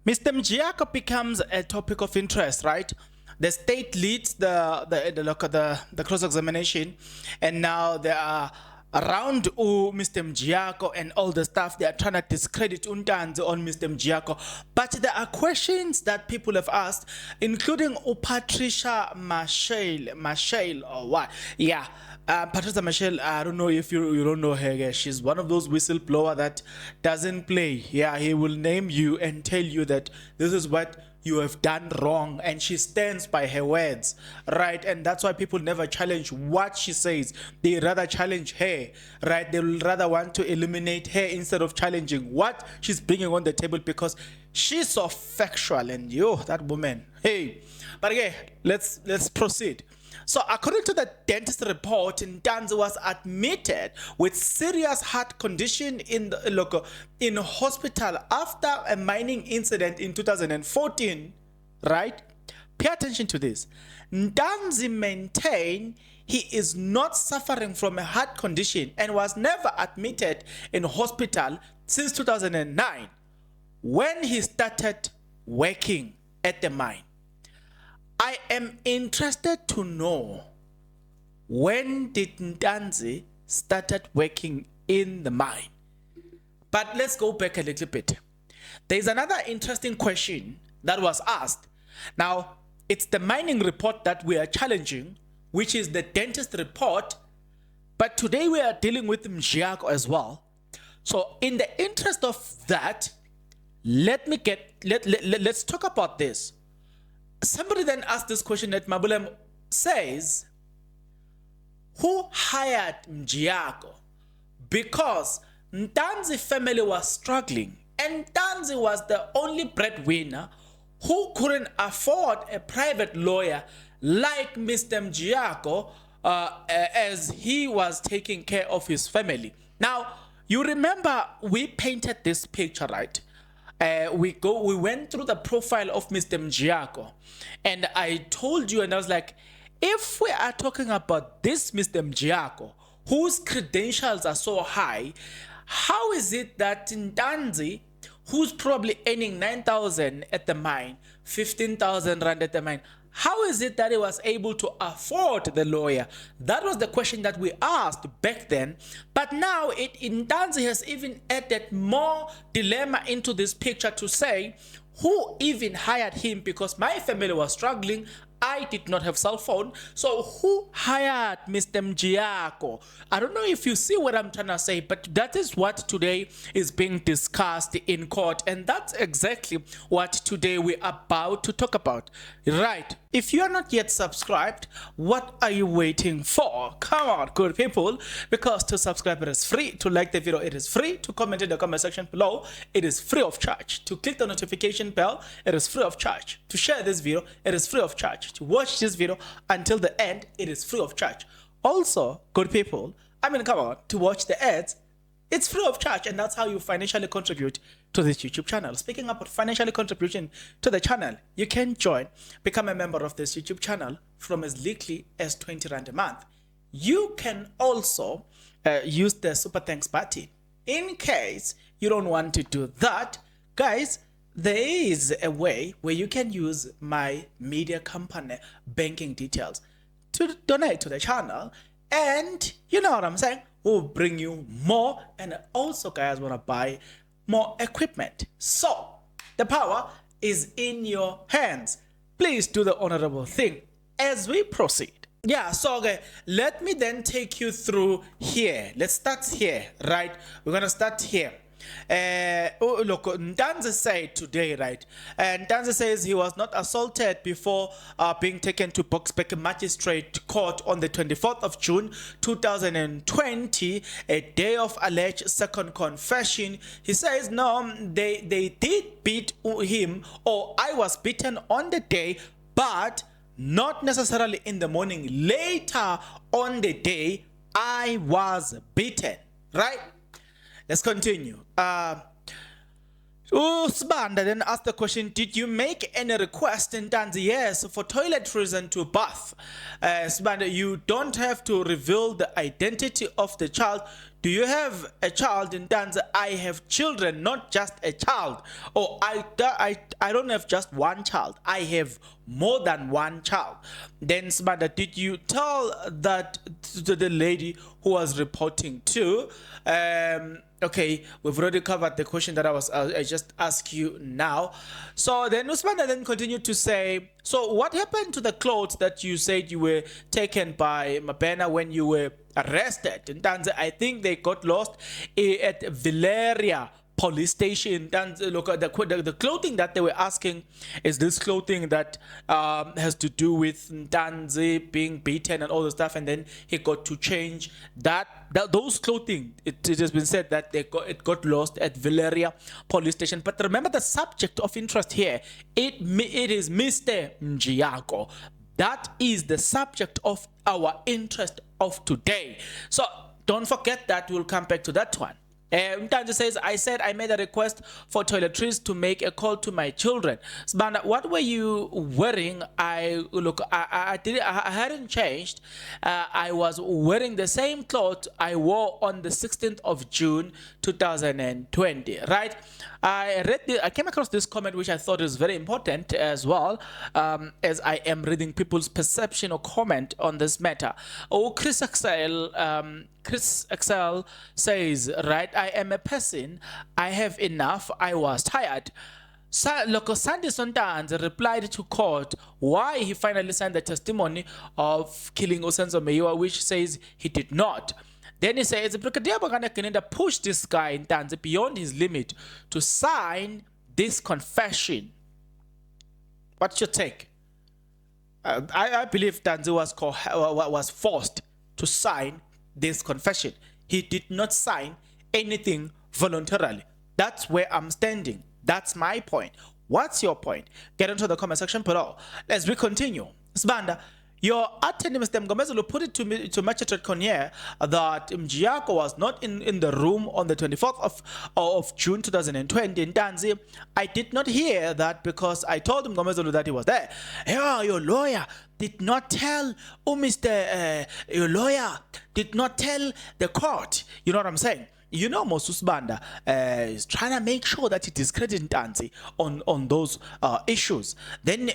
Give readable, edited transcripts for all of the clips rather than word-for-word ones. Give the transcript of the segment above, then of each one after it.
Mr. Mjiyako becomes a topic of interest, right? The state leads the cross-examination, and now there are around Mr. Mjiyako and all the stuff. They are trying to discredit Ntanzi on Mr. Mjiyako. But there are questions that people have asked, including Patricia Mashale or what? Yeah. Patricia Mashale, I don't know if you don't know her. She's one of those whistleblower that doesn't play. Yeah, he will name you and tell you that this is what you have done wrong, and she stands by her words, right? And that's why people never challenge what she says. They rather challenge her, right? They will rather want to eliminate her instead of challenging what she's bringing on the table, because she's so factual. And that woman, hey. But yeah, let's proceed. So according to the dentist report, Ntanzi was admitted with serious heart condition in hospital after a mining incident in 2014, right? Pay attention to this. Ntanzi maintained he is not suffering from a heart condition and was never admitted in hospital since 2009 when he started working at the mine. I am interested to know, when did Ntanzi started working in the mine? But let's go back a little bit. There's another interesting question that was asked. Now, it's the mining report that we are challenging, which is the dentist report. But today we are dealing with Mjiyako as well. So in the interest of that, let's talk about this. Somebody then asked this question that Mabulem says, who hired Mjiyako? Because Ntanzi family was struggling, and Ntanzi was the only breadwinner who couldn't afford a private lawyer like Mr. Mjiyako as he was taking care of his family. Now, you remember we painted this picture, right? We went through the profile of Mr. Mjiyako, and I told you, and I was like, if we are talking about this Mr. Mjiyako, whose credentials are so high, how is it that Ntanzi, who's probably earning 9,000 at the mine, 15,000 rand at the mine, how is it that he was able to afford the lawyer? That was the question that we asked back then. But now Ntanzi has even added more dilemma into this picture to say, who even hired him? Because my family was struggling. I did not have cell phone. So who hired Mr. Mjiyako? I don't know if you see what I'm trying to say, but that is what today is being discussed in court. And that's exactly what today we're about to talk about. Right. If you are not yet subscribed, what are you waiting for? Come on, good people. Because to subscribe, it is free. To like the video, it is free. To comment in the comment section below, it is free of charge. To click the notification bell, it is free of charge. To share this video, it is free of charge. To watch this video until the end, it is free of charge. Also, good people, come on, to watch the ads, it's free of charge, and that's how you financially contribute to this YouTube channel. Speaking about financially contribution to the channel, you can become a member of this YouTube channel from as little as 20 Rand a month. You can also use the super thanks button. In case you don't want to do that, guys, there is a way where you can use my media company banking details to donate to the channel, and you know what I'm saying, we'll bring you more, and also guys want to buy more equipment. So the power is in your hands. Please do the honorable thing as we proceed. Yeah, so okay, let me then take you through here. Let's start here, right? We're gonna start here. Look, Ntanzi said today, right? And Ntanzi says he was not assaulted before being taken to Boksburg Magistrate Court on the 24th of June 2020, a day of alleged second confession. He says, no, they did beat him, or I was beaten on the day, but not necessarily in the morning. Later on the day, I was beaten, right? Let's continue. Sibanda then asked the question, did you make any request in Ntanzi? Yes, for toiletries and to bath. Sibanda, you don't have to reveal the identity of the child Do you have a child? Ntanzi, I have children, not just a child. Or I don't have just one child. I have more than one child. Then Sibanda, did you tell that to the lady who was reporting to? Okay, we've already covered the question that I just asked you now. So then Usmanda then continued to say, so what happened to the clothes that you said you were taken by Mabena when you were arrested? Ntanzi, I think they got lost at Valeria police station. And look at the clothing that they were asking is this clothing that has to do with Ntanzi being beaten and all the stuff, and then he got to change those clothing. It has been said that it got lost at Valeria police station. But remember, the subject of interest here, it is Mr. Mjiyako. That is the subject of our interest of today. So don't forget that. We'll come back to that one. Ntanzi says, I said I made a request for toiletries to make a call to my children. Sibanda, what were you wearing? I hadn't changed. I was wearing the same clothes I wore on the 16th of June 2020, right? I came across this comment which I thought is very important as well, as I am reading people's perception or comment on this matter. Oh, Chris Excel says, right, I am a person, I have enough, I was tired. Local Sandy Ntanzi replied to court why he finally signed the testimony of killing Osenzo Meyiwa, which says he did not. Then he says, Brigadier Bongani Kinenda pushed this guy Ntanzi beyond his limit to sign this confession. What's your take? I believe Ntanzi was forced to sign this confession. He did not sign anything voluntarily. That's where I'm standing. That's my point. What's your point? Get into the comment section below. As we continue. Sibanda, your attorney, Mr. Mgomezulu, put it to Magistrate Conyer that Mjiyako was not in the room on the 24th of June 2020 in Ntanzi. I did not hear that because I told Mgomezulu that he was there. Yeah, your lawyer did not tell, your lawyer did not tell the court. You know what I'm saying? You know, Moses Banda is trying to make sure that he discredits Ntanzi on those issues. Then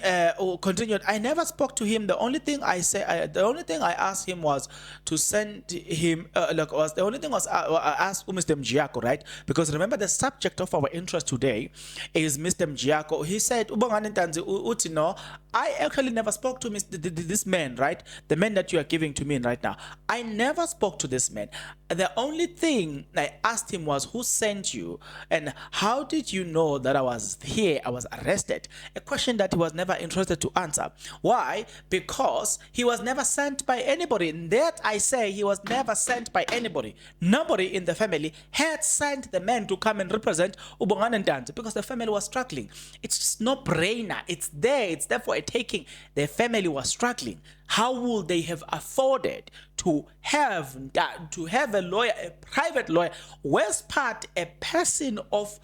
continued. I never spoke to him. The only thing I asked him was to send him. I asked Mr. Mjiyako, right? Because remember, the subject of our interest today is Mr. Mjiyako. He said, "Ubongani Ntanzi, utino." I actually never spoke to this man, right? The man that you are giving to me right now. I never spoke to this man. The only thing I asked him was, who sent you and how did you know that I was here, I was arrested? A question that he was never interested to answer. Why? Because he was never sent by anybody. And that I say he was never sent by anybody. Nobody in the family had sent the man to come and represent Ubongani Ntanzi because the family was struggling. It's just no brainer. It's there. It's there for a taking. The family was struggling. How would they have afforded to have a lawyer, a private lawyer? Where's part a person of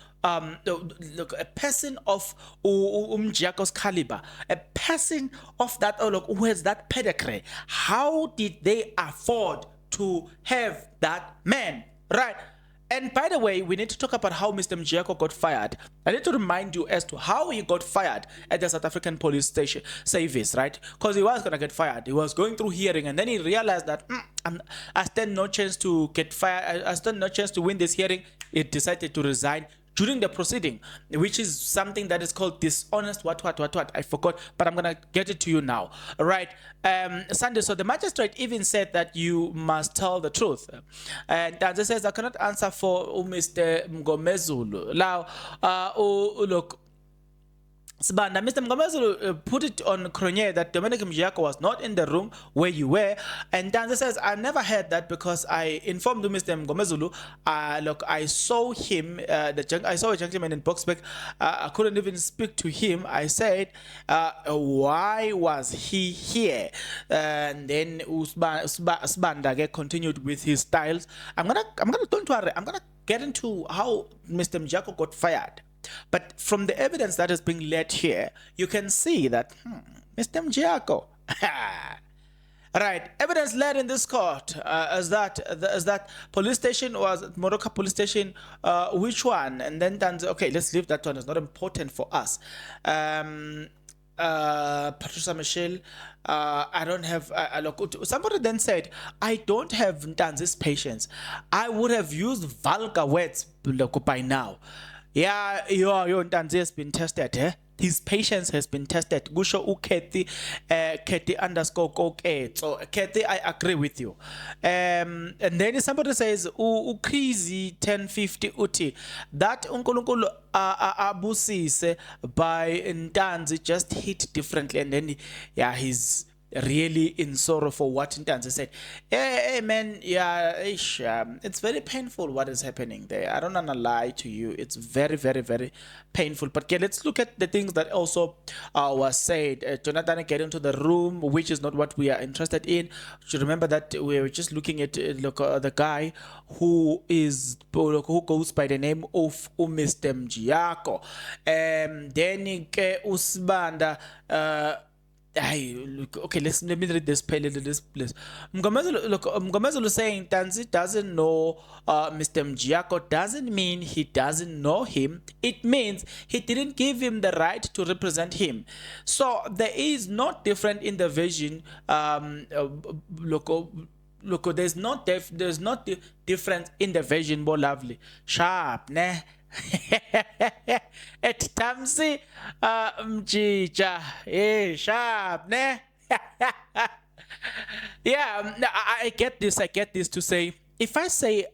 Mjiyako's caliber, a person of that who has that pedigree? How did they afford to have that man, right? And by the way, we need to talk about how Mr. Mjiyako got fired. I need to remind you as to how he got fired at the South African Police Station Service, right? Because he was going to get fired. He was going through hearing and then he realized that I stand no chance to get fired. I stand no chance to win this hearing. He decided to resign during the proceeding, which is something that is called dishonest what I forgot, but I'm gonna get it to you now. All right, Sunday. So the magistrate even said that you must tell the truth, and Ntanzi says I cannot answer for Mr. Mgomezulu. Now, look. Sibanda, Mr. Mgomezulu put it on Cronje that Dominic Mjiyako was not in the room where you were, and Ntanzi says I never heard that because I informed Mr. Mgomezulu. Look, I saw him. I saw a gentleman in Boksburg. I couldn't even speak to him. I said, why was he here? And then Sibanda continued with his styles. Don't worry. I'm gonna get into how Mr. Mjiyako got fired. But from the evidence that is being led here, you can see that Mr. Mjiyako, Right. Evidence led in this court as that police station was Moroka police station. Which one? And then Ntanzi. Okay, let's leave that one. It's not important for us. Patricia Michelle. I don't have. Look, somebody then said, "I don't have Ntanzi's patience. I would have used vulgar words by now." Yeah, your Ntanzi has been tested, eh? His patience has been tested. Gusho Kathy, Kathy underscore okay. So Kathy, I agree with you. And then somebody says, crazy 1050 uti. That unkulunkulu abusise by Ntanzi just hit differently, and then yeah, he's really in sorrow for what Ntanzi said. Hey man, yeah, it's very painful what is happening there. I don't wanna lie to you. It's very, very, very painful. But okay, let's look at the things that also was said. Jonathan get into the room, which is not what we are interested in. You should remember that we were just looking at the guy who goes by the name of Mr. Mjiyako. Then Usbanda okay, let me read this please. Mgomezulu is saying Ntanzi doesn't know Mr. Mjiyako doesn't mean he doesn't know him. It means he didn't give him the right to represent him. So there is not different in the vision. Look, there's not difference in the vision. More lovely, sharp, ne. Et Tamsi Mjija sharp ne. Yeah, I get this to say, if I say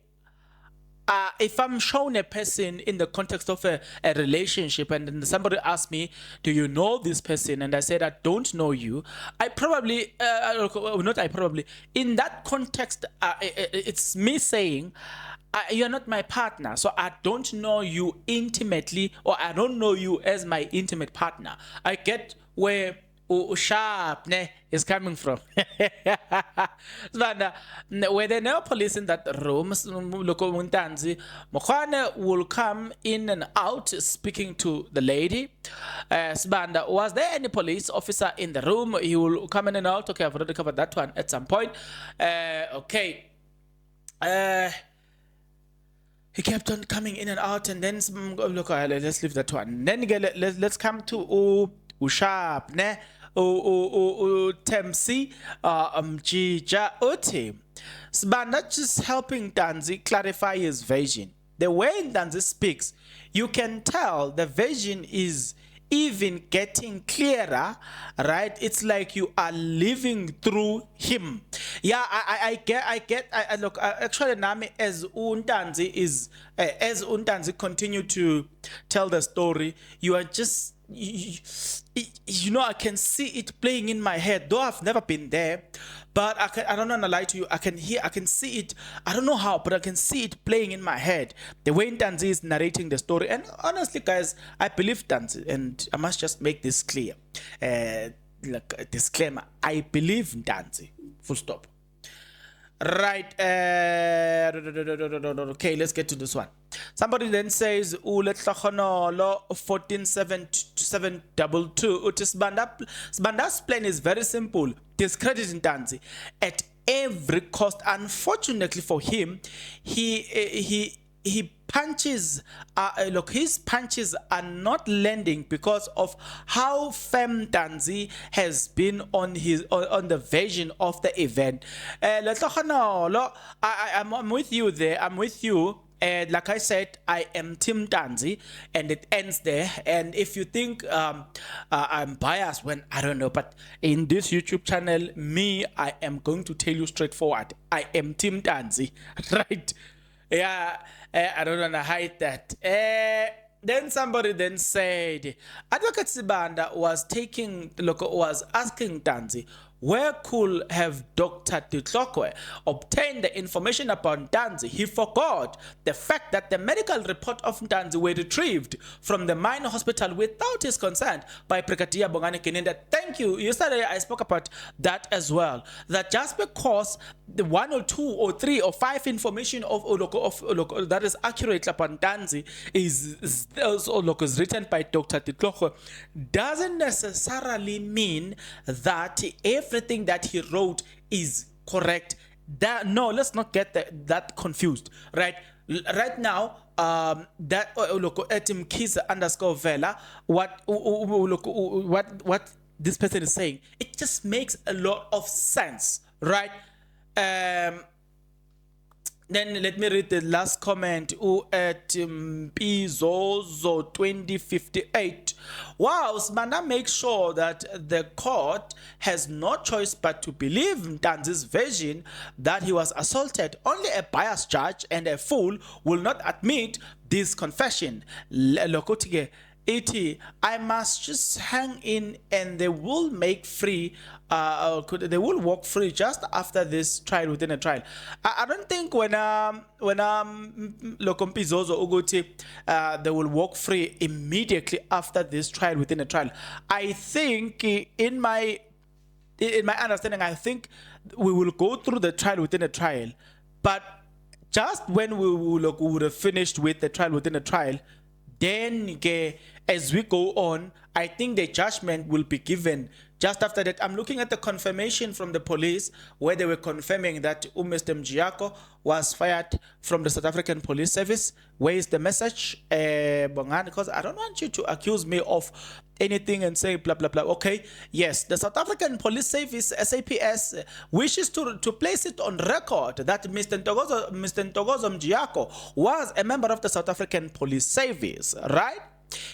if I'm shown a person in the context of a relationship, and then somebody asks me, do you know this person? And I said, I don't know you. I probably, in that context, it's me saying, you're not my partner, so I don't know you intimately, or I don't know you as my intimate partner. I get where sharp is coming from. But where there are no police in that room, Ntanzi Mokwane will come in and out speaking to the lady. Sbanda, was there any police officer in the room? He will come in and out. Okay, I've already covered that one at some point. Okay. He kept on coming in and out, and then look, let's leave that one. Then let's come to sharp ne Temsi Mjija Uti. Sbanda just helping Ntanzi clarify his vision. The way Ntanzi speaks, you can tell the vision is even getting clearer, right? It's like you are living through him. Yeah, I get. Look, actually, Nami, as Ntanzi continue to tell the story, you are just, you know, I can see it playing in my head, though I've never been there. But I don't want to lie to you. I can see it. I don't know how, but I can see it playing in my head. The way Ntanzi is narrating the story. And honestly, guys, I believe Ntanzi. And I must just make this clear. Like a disclaimer. I believe Ntanzi. Full stop. Right. Okay, let's get to this one. Somebody then says, Uletlakhonolo 14722. Sbanda's plan is very simple. Discredit Ntanzi at every cost. Unfortunately for him, he punches. Look, his punches are not landing because of how firm Ntanzi has been on the version of the event. I'm with you there. I'm with you. Like I said, I am Team Ntanzi, and it ends there. And if you think I'm biased, when I don't know, but in this YouTube channel, I am going to tell you straightforward. I am Team Ntanzi, right? Yeah, I don't want to hide that. Then somebody then said, Advocate Sibanda was asking Ntanzi, where could have Dr. Titlokwe obtained the information about Ntanzi? He forgot the fact that the medical report of Ntanzi were retrieved from the minor hospital without his consent by Brigadier Bongani Kinenda. Thank you. Yesterday I spoke about that as well. That just because the 1 or 2 or 3 or 5 information of that is accurate about Ntanzi is written by Dr. Titlokwe doesn't necessarily mean that if everything that he wrote is correct. No, let's not get that confused, right? Right now, that look at Mkhize underscore Vela, what this person is saying, it just makes a lot of sense, right? Then let me read the last comment. At Pizozo 2058. Wow, Smana makes sure that the court has no choice but to believe Ntanzi's version that he was assaulted. Only a biased judge and a fool will not admit this confession. Lokotige. I must just hang in and they will make free, they will walk free just after this trial within a trial. I don't think when Lokompizozo Uguti they will walk free immediately after this trial within a trial. I think in my understanding, I think we will go through the trial within a trial, but just when we would have finished with the trial within a trial, then as we go on, I think the judgment will be given just after that. I'm looking at the confirmation from the police where they were confirming that Mr. Mjiyako was fired from the South African Police Service. Where is the message? Bongan, because I don't want you to accuse me of anything and say blah blah blah. Okay, yes, the South African Police Service SAPS wishes to place it on record that Mr. Ntokozo Mjiyako was a member of the South African Police Service, right?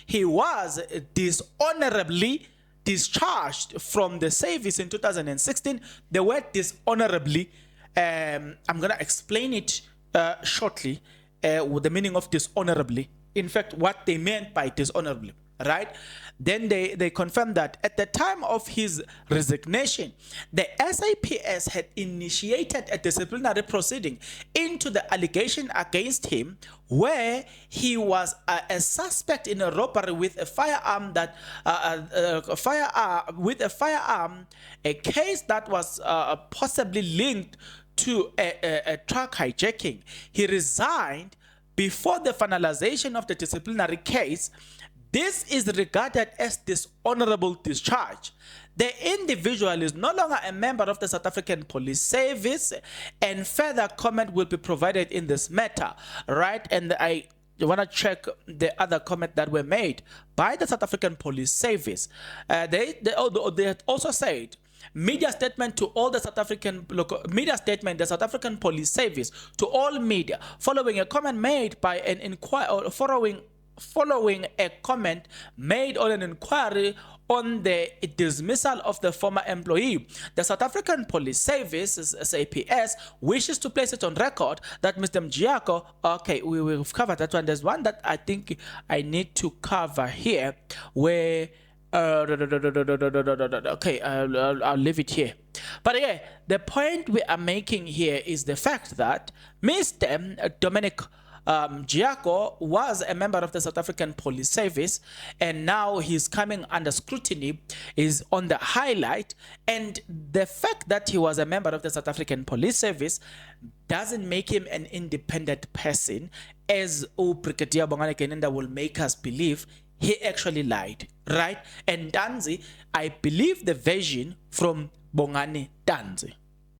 He was dishonorably discharged from the service in 2016. The word dishonorably, I'm going to explain it shortly, with the meaning of dishonorably. In fact, what they meant by dishonorably, right? Then they confirmed that at the time of his resignation, the SAPS had initiated a disciplinary proceeding into the allegation against him where he was a suspect in a robbery with a firearm a case that was possibly linked to a truck hijacking. He resigned before the finalization of the disciplinary case. This is regarded as dishonorable discharge. The individual is no longer a member of the South African Police Service, and further comment will be provided in this matter, right? And I want to check the other comment that were made by the South African Police Service. They had also said, media statement to all the South African media statement, the South African Police Service to all media, following a comment made by an inquiry, following a comment made on an inquiry on the dismissal of the former employee. The South African Police Service, SAPS, wishes to place it on record that Mr. Mjiyako, okay, we've covered that one. There's one that I think I need to cover here where okay, I'll leave it here. But yeah, the point we are making here is the fact that Mr. Dominic Mjiyako was a member of the South African Police Service, and now he's coming under scrutiny, is on the highlight. And the fact that he was a member of the South African Police Service doesn't make him an independent person, as Brigadier Bongani Kenenda will make us believe. He actually lied, right? And Ntanzi, I believe the version from Bongani Ntanzi.